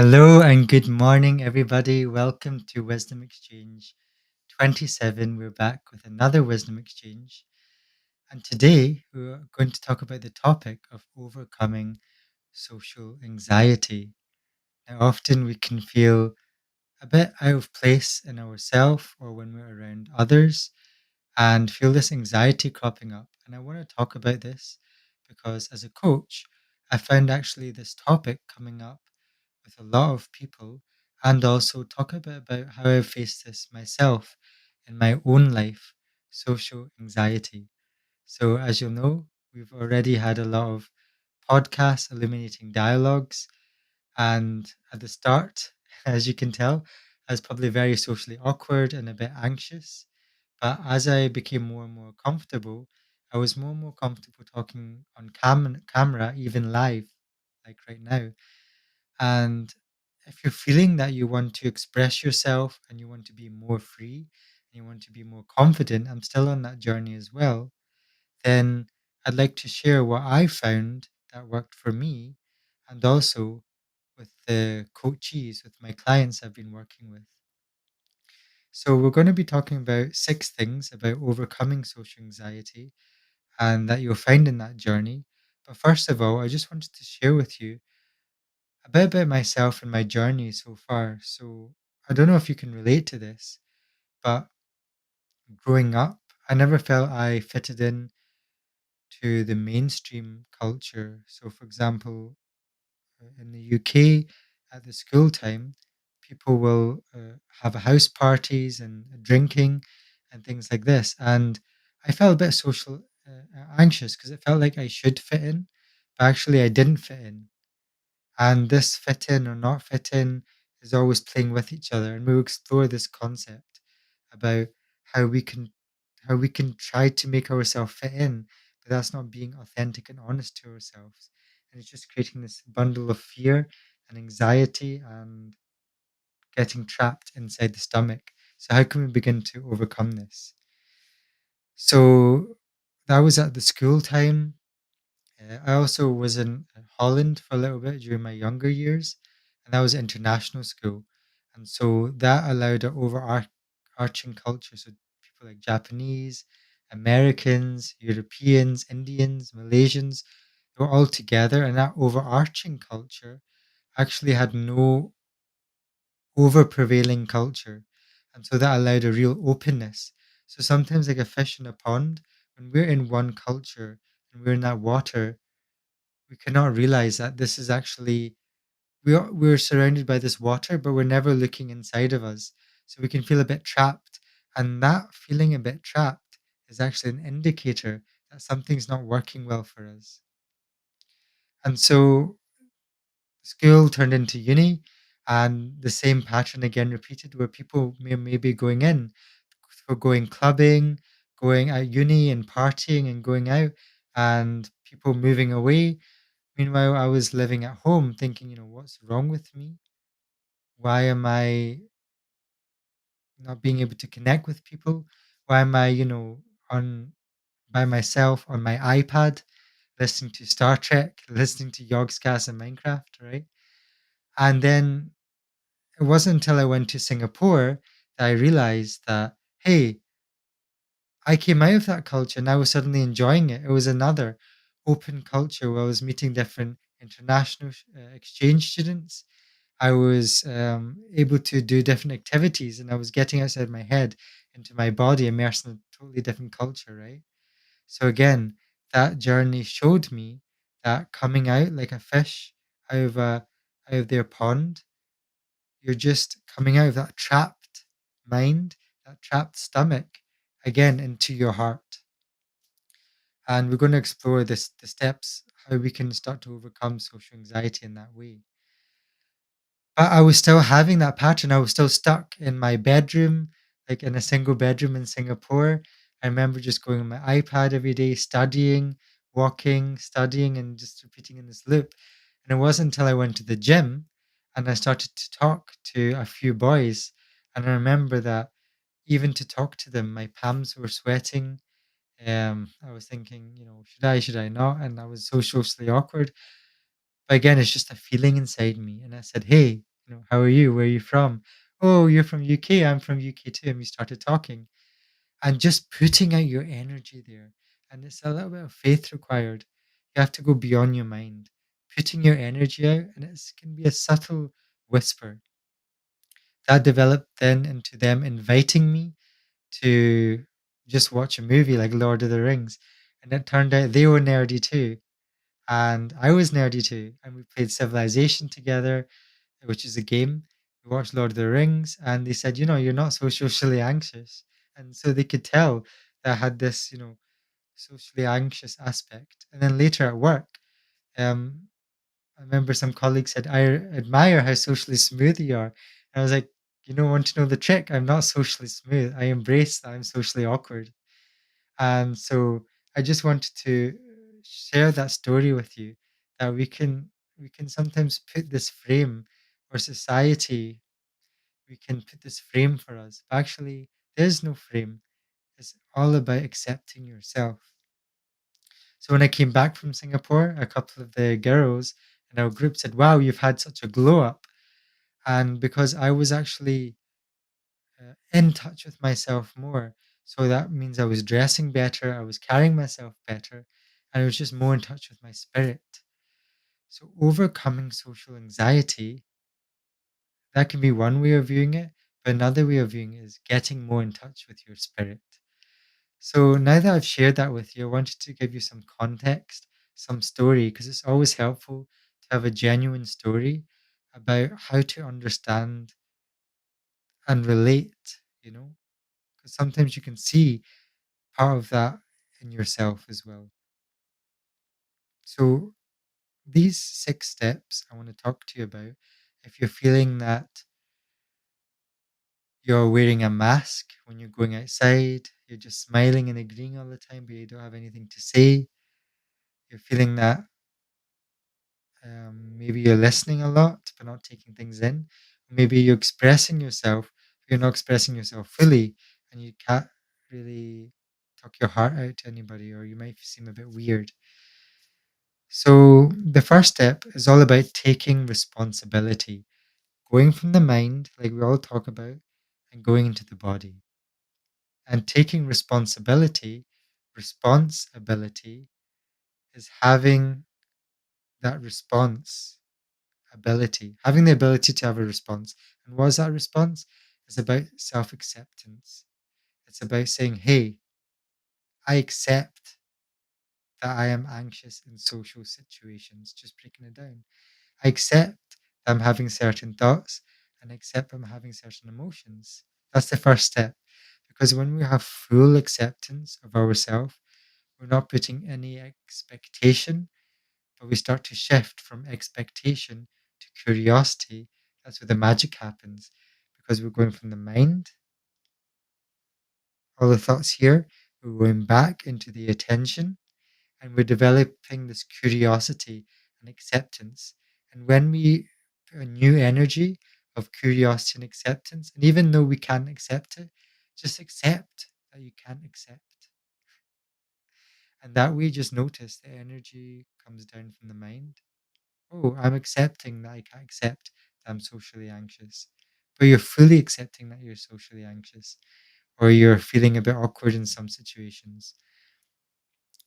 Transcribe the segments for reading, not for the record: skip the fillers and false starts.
Hello and good morning, everybody. Welcome to Wisdom Exchange 27. We're back with another Wisdom Exchange. And today we're going to talk about the topic of overcoming social anxiety. Now, often we can feel a bit out of place in ourselves or when we're around others and feel this anxiety cropping up. And I want to talk about this because as a coach, I found actually this topic coming up with a lot of people and also talk a bit about how I faced this myself in my own life, social anxiety. So, as you'll know, we've already had a lot of podcasts illuminating dialogues. And at the start, as you can tell, I was probably very socially awkward and a bit anxious. But as I became more and more comfortable, I was more and more comfortable talking on camera, even live, like right now. And if you're feeling that you want to express yourself and you want to be more free and you want to be more confident, I'm still on that journey as well, then I'd like to share what I found that worked for me and also with the coachees, with my clients I've been working with. So, we're going to be talking about 6 things about overcoming social anxiety and that you'll find in that journey. But first of all, I just wanted to share with you a bit about myself and my journey so far. So I don't know if you can relate to this, but growing up, I never felt I fitted in to the mainstream culture. So, for example, in the UK at the school time, people will have house parties and drinking and things like this. And I felt a bit social anxious because it felt like I should fit in, but actually I didn't fit in. And this fit in or not fit in is always playing with each other. And we'll explore this concept about how we can how we can try to make ourselves fit in, but that's not being authentic and honest to ourselves. And it's just creating this bundle of fear and anxiety and getting trapped inside the stomach. So how can we begin to overcome this? So that was at the school time. I also was in Holland for a little bit during my younger years, and that was international school. And so that allowed an overarching culture. So people like Japanese, Americans, Europeans, Indians, Malaysians, they were all together. And that overarching culture actually had no over prevailing culture. And so that allowed a real openness. So sometimes, like a fish in a pond, when we're in one culture and we're in that water, we cannot realize that this is actually we're surrounded by this water, but we're never looking inside of us. So we can feel a bit trapped. And that feeling a bit trapped is actually an indicator that something's not working well for us. And so school turned into uni, and the same pattern again repeated where people may be going in for going clubbing, going at uni and partying and going out, and people moving away. Meanwhile, I was living at home thinking, what's wrong with me? Why am I not being able to connect with people? Why am I, on by myself on my iPad, listening to Star Trek, listening to Yogscast and Minecraft, right? And then it wasn't until I went to Singapore that I realized that, hey, I came out of that culture and I was suddenly enjoying it. It was another open culture where I was meeting different international exchange students. I was able to do different activities and I was getting outside my head into my body, immersed in a totally different culture, right? So, again, that journey showed me that coming out like a fish out of their pond, you're just coming out of that trapped mind, that trapped stomach, again into your heart. And we're going to explore the steps how we can start to overcome social anxiety in that way. But I was still having that pattern. I was still stuck in my bedroom, like in a single bedroom in Singapore. I remember just going on my iPad every day, studying, walking, studying, and just repeating in this loop. And it wasn't until I went to the gym and I started to talk to a few boys. And I remember that even to talk to them, my palms were sweating. I was thinking, should I not? And I was so socially awkward. But again, it's just a feeling inside me. And I said, "Hey, how are you? Where are you from?" "Oh, you're from UK. I'm from UK too." And we started talking and just putting out your energy there. And it's a little bit of faith required. You have to go beyond your mind, putting your energy out, and it can be a subtle whisper that developed then into them inviting me to just watch a movie like Lord of the Rings. And it turned out they were nerdy too. And I was nerdy too. And we played Civilization together, which is a game. We watched Lord of the Rings, and they said, you're not so socially anxious. And so they could tell that I had this, socially anxious aspect. And then later at work, um, I remember some colleagues said, "I admire how socially smooth you are." And I was like, "You don't want to know the trick? I'm not socially smooth. I embrace that I'm socially awkward." And so I just wanted to share that story with you that we can sometimes put this frame, or society, we can put this frame for us. But actually, there's no frame. It's all about accepting yourself. So when I came back from Singapore, a couple of the girls in our group said, "Wow, you've had such a glow up." And because I was actually in touch with myself more, so that means I was dressing better, I was carrying myself better, and I was just more in touch with my spirit. So overcoming social anxiety, that can be one way of viewing it, but another way of viewing it is getting more in touch with your spirit. So now that I've shared that with you, I wanted to give you some context, some story, because it's always helpful to have a genuine story about how to understand and relate, because sometimes you can see part of that in yourself as well. So, these 6 steps I want to talk to you about. If you're feeling that you're wearing a mask when you're going outside, you're just smiling and agreeing all the time, but you don't have anything to say, you're feeling that maybe you're listening a lot but not taking things in. Maybe you're expressing yourself, but you're not expressing yourself fully, and you can't really talk your heart out to anybody, or you might seem a bit weird. So, the first step is all about taking responsibility, going from the mind, like we all talk about, and going into the body. And taking responsibility is having that response ability, having the ability to have a response. And what is that response? It's about self acceptance. It's about saying, "Hey, I accept that I am anxious in social situations," just breaking it down. I accept that I'm having certain thoughts, and accept I'm having certain emotions. That's the first step. Because when we have full acceptance of ourselves, we're not putting any expectation, but we start to shift from expectation to curiosity. That's where the magic happens, because we're going from the mind, all the thoughts here, we're going back into the attention, and we're developing this curiosity and acceptance. And when we put a new energy of curiosity and acceptance, and even though we can't accept it, just accept that you can't accept. And that way, just notice the energy comes down from the mind. Oh, I'm accepting that I can't accept that I'm socially anxious. But you're fully accepting that you're socially anxious, or you're feeling a bit awkward in some situations.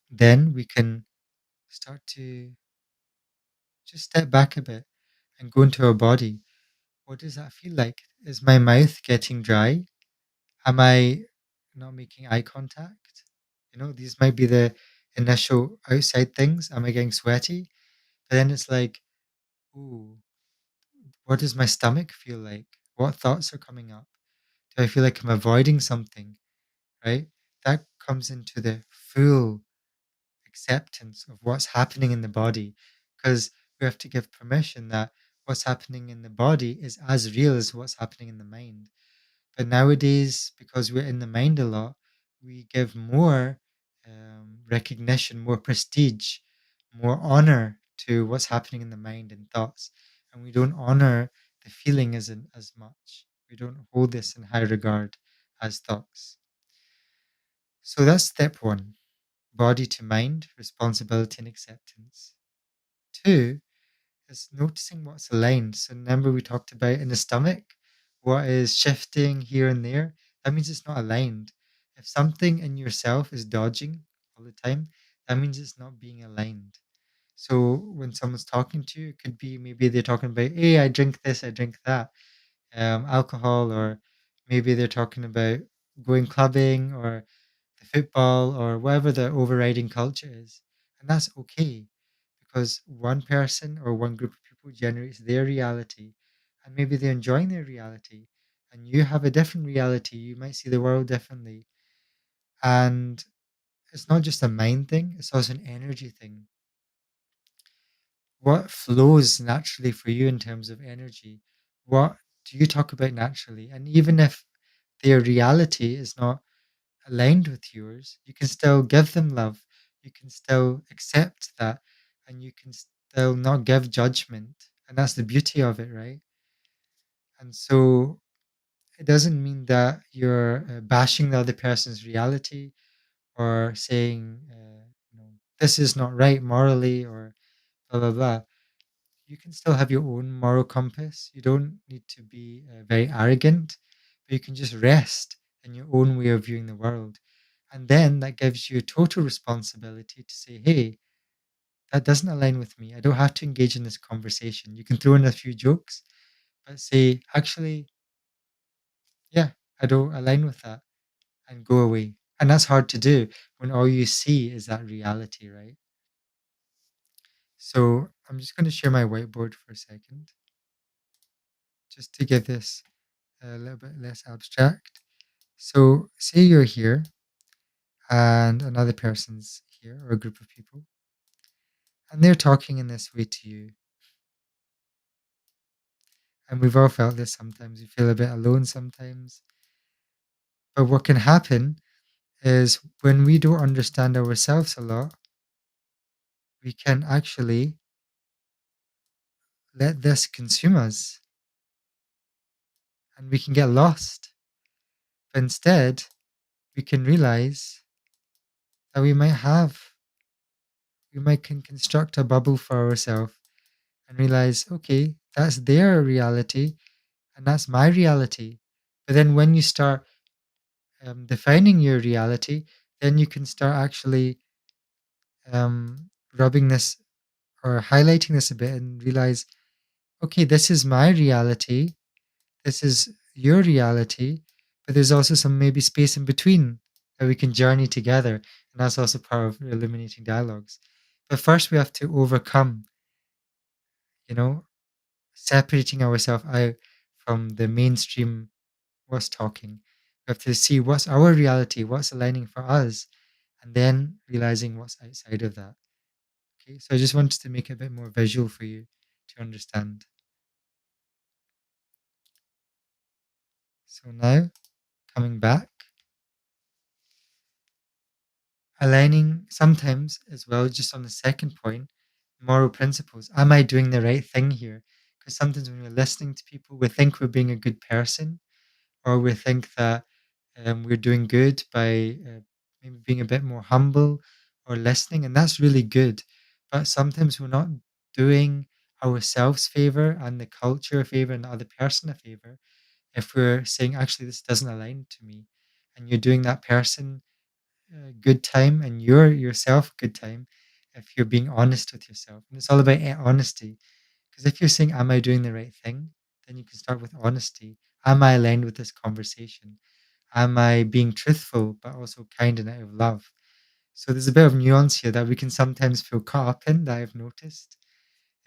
Then we can start to just step back a bit and go into our body. What does that feel like? Is my mouth getting dry? Am I not making eye contact? These might be the initial outside things. Am I getting sweaty? But then it's like, ooh, what does my stomach feel like? What thoughts are coming up? Do I feel like I'm avoiding something? Right? That comes into the full acceptance of what's happening in the body, because we have to give permission that what's happening in the body is as real as what's happening in the mind. But nowadays, because we're in the mind a lot, we give more recognition, more prestige, more honor to what's happening in the mind and thoughts, and we don't honor the feeling as much. We don't hold this in high regard as thoughts. So that's step one: body to mind, responsibility and acceptance. Two, It's noticing what's aligned. So remember we talked about in the stomach, what is shifting here and there. That means it's not aligned. If something in yourself is dodging all the time, that means it's not being aligned. So when someone's talking to you, it could be maybe they're talking about, hey, I drink this, I drink that, alcohol, or maybe they're talking about going clubbing or the football or whatever the overriding culture is. And that's okay because one person or one group of people generates their reality and maybe they're enjoying their reality and you have a different reality. You might see the world differently. And it's not just a mind thing, it's also an energy thing. What flows naturally for you in terms of energy? What do you talk about naturally? And even if their reality is not aligned with yours, you can still give them love. You can still accept that, and you can still not give judgment. And that's the beauty of it, right? And so it doesn't mean that you're bashing the other person's reality or saying, this is not right morally or blah, blah, blah. You can still have your own moral compass. You don't need to be very arrogant, but you can just rest in your own way of viewing the world. And then that gives you total responsibility to say, hey, that doesn't align with me. I don't have to engage in this conversation. You can throw in a few jokes, but say, actually, yeah, I don't align with that and go away. And that's hard to do when all you see is that reality, right? So I'm just going to share my whiteboard for a second, just to give this a little bit less abstract. So, say you're here and another person's here, or a group of people, and they're talking in this way to you. And we've all felt this sometimes. We feel a bit alone sometimes. But what can happen is when we don't understand ourselves a lot, we can actually let this consume us and we can get lost. But instead, we can realize that we might can construct a bubble for ourselves and realize, okay, that's their reality and that's my reality. But then when you start defining your reality, then you can start actually rubbing this or highlighting this a bit and realize, okay, this is my reality, this is your reality, but there's also some maybe space in between that we can journey together. And that's also part of illuminating dialogues. But first, we have to overcome, you know, separating ourselves out from the mainstream what's talking. We have to see what's our reality, what's aligning for us, and then realizing what's outside of that. Okay, so I just wanted to make it a bit more visual for you to understand. So now, coming back, aligning sometimes as well, just on the second point, moral principles. Am I doing the right thing here? Because sometimes when we're listening to people, we think we're being a good person, or we think that we're doing good by maybe being a bit more humble or listening, and that's really good. But sometimes we're not doing ourselves favor and the culture a favor and the other person a favor if we're saying, actually, this doesn't align to me, and you're doing that person a good time and you're yourself good time if you're being honest with yourself. And it's all about honesty. Because if you're saying, am I doing the right thing? Then you can start with honesty. Am I aligned with this conversation? Am I being truthful, but also kind and out of love? So there's a bit of nuance here that we can sometimes feel caught up in that I've noticed.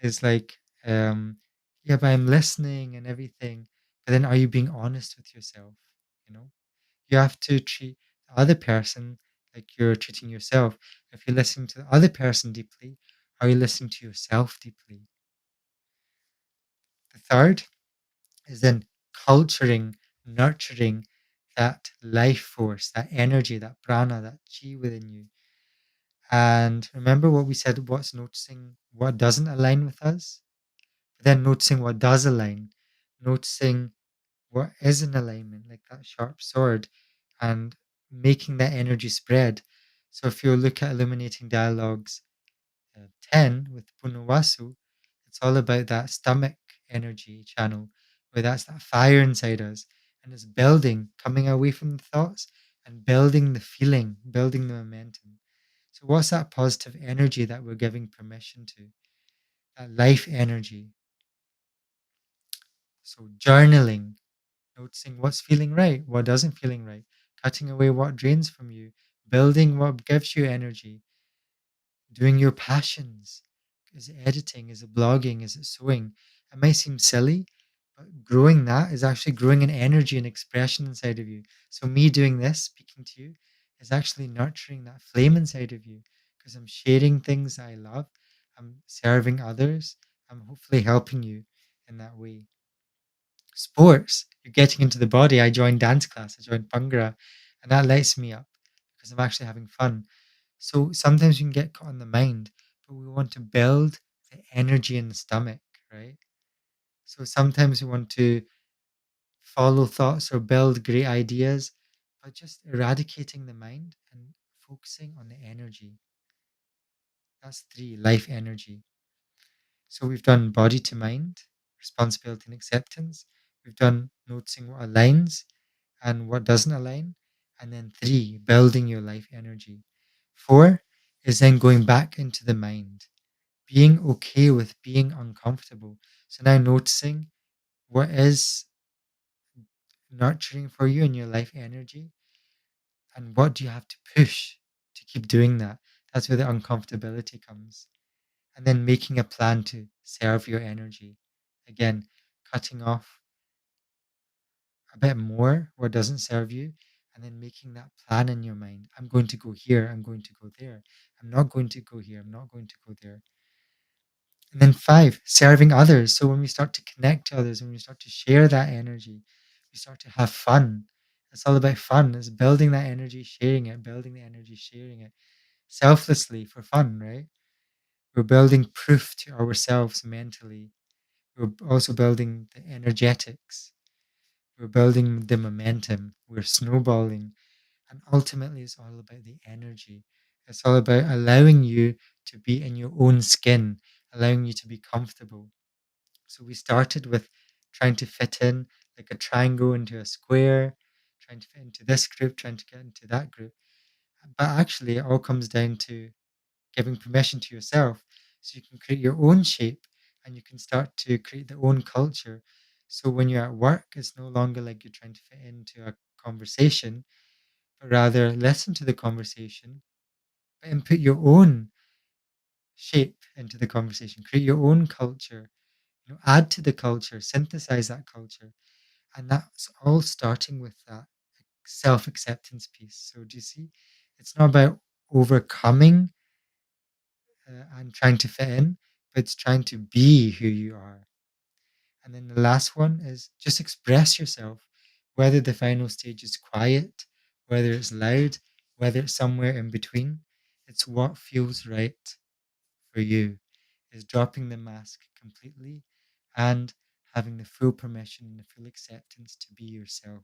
Is like, um, yeah, but I'm listening and everything. But then are you being honest with yourself? You know? You have to treat the other person like you're treating yourself. If you're listening to the other person deeply, are you listening to yourself deeply? The third is then culturing, nurturing that life force, that energy, that prana, that chi within you. And remember what we said, what's noticing what doesn't align with us, but then noticing what does align, noticing what is in alignment, like that sharp sword, and making that energy spread. So if you look at illuminating dialogues 10 with Punawasu, It's all about that stomach energy channel, where that's that fire inside us, and it's building, coming away from the thoughts and building the feeling, building the momentum. So, what's that positive energy that we're giving permission to? That life energy. So, journaling, noticing what's feeling right, what doesn't feeling right, cutting away what drains from you, building what gives you energy, doing your passions. Is it editing? Is it blogging? Is it sewing? It might seem silly, but growing that is actually growing an energy and expression inside of you. So, me doing this, speaking to you, is actually nurturing that flame inside of you because I'm sharing things I love, I'm serving others, I'm hopefully helping you in that way. Sports, you're getting into the body. I joined dance class, I joined Bhangra, and that lights me up because I'm actually having fun. So sometimes we can get caught in the mind, but we want to build the energy in the stomach, right? So sometimes we want to follow thoughts or build great ideas, but just eradicating the mind and focusing on the energy. That's three, life energy. So we've done body to mind, responsibility and acceptance. We've done noticing what aligns and what doesn't align. And then three, building your life energy. Four is then going back into the mind, being okay with being uncomfortable. So now noticing what is nurturing for you in your life energy and what do you have to push to keep doing that. That's where the uncomfortability comes. And then making a plan to serve your energy. Again, cutting off a bit more what doesn't serve you, and then making that plan in your mind. I'm going to go here, I'm going to go there. I'm not going to go here, I'm not going to go there. And then five, serving others. So when we start to connect to others, when we start to share that energy, we start to have fun. It's all about fun. It's building that energy, sharing it, building the energy, sharing it selflessly for fun, right? We're building proof to ourselves mentally. We're also building the energetics. We're building the momentum. We're snowballing. And ultimately, it's all about the energy. It's all about allowing you to be in your own skin, allowing you to be comfortable. So we started with trying to fit in like a triangle into a square, trying to fit into this group, trying to get into that group. But actually, it all comes down to giving permission to yourself so you can create your own shape and you can start to create their own culture. So when you're at work, it's no longer like you're trying to fit into a conversation, but rather listen to the conversation, but input your own shape into the conversation, create your own culture, add to the culture, synthesize that culture. And that's all starting with that self acceptance piece. So, do you see? It's not about overcoming and trying to fit in, but it's trying to be who you are. And then the last one is just express yourself, whether the final stage is quiet, whether it's loud, whether it's somewhere in between. It's what feels right for you, is dropping the mask completely and having the full permission and the full acceptance to be yourself.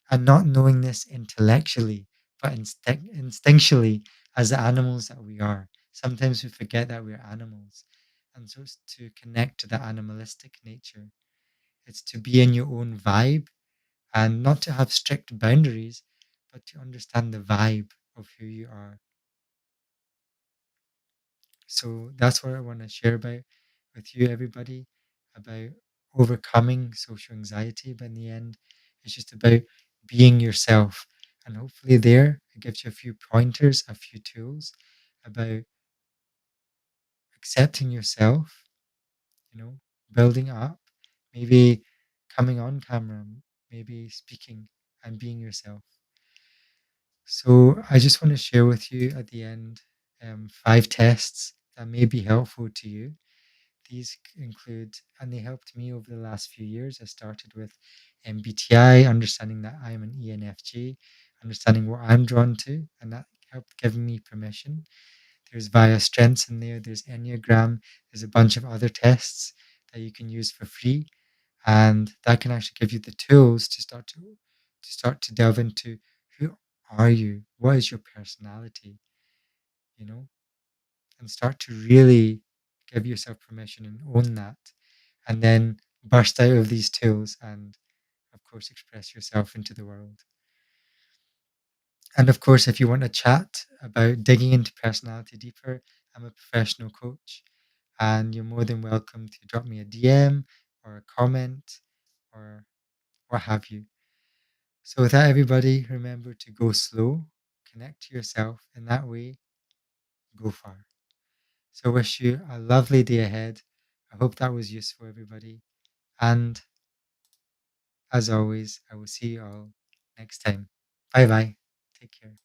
And not knowing this intellectually, but instinctually as the animals that we are. Sometimes we forget that we're animals. And so it's to connect to the animalistic nature. It's to be in your own vibe and not to have strict boundaries, but to understand the vibe of who you are. So that's what I want to share about with you, everybody, about overcoming social anxiety. But in the end, it's just about being yourself. And hopefully, there it gives you a few pointers, a few tools about accepting yourself, building up, maybe coming on camera, maybe speaking and being yourself. So I just want to share with you at the end five tests that may be helpful to you. These include, and they helped me over the last few years. I started with MBTI, understanding that I'm an ENFJ, understanding what I'm drawn to, and that helped give me permission. There's via strengths in there, there's Enneagram, there's a bunch of other tests that you can use for free. And that can actually give you the tools to delve into who are you? What is your personality? You know, and start to really give yourself permission and own that, and then burst out of these tools and, of course, express yourself into the world. And of course, if you want to chat about digging into personality deeper, I'm a professional coach, and you're more than welcome to drop me a DM or a comment or what have you. So, with that, everybody, remember to go slow, connect to yourself, and that way, go far. So, wish you a lovely day ahead. I hope that was useful, everybody. And as always, I will see you all next time. Bye bye. Take care.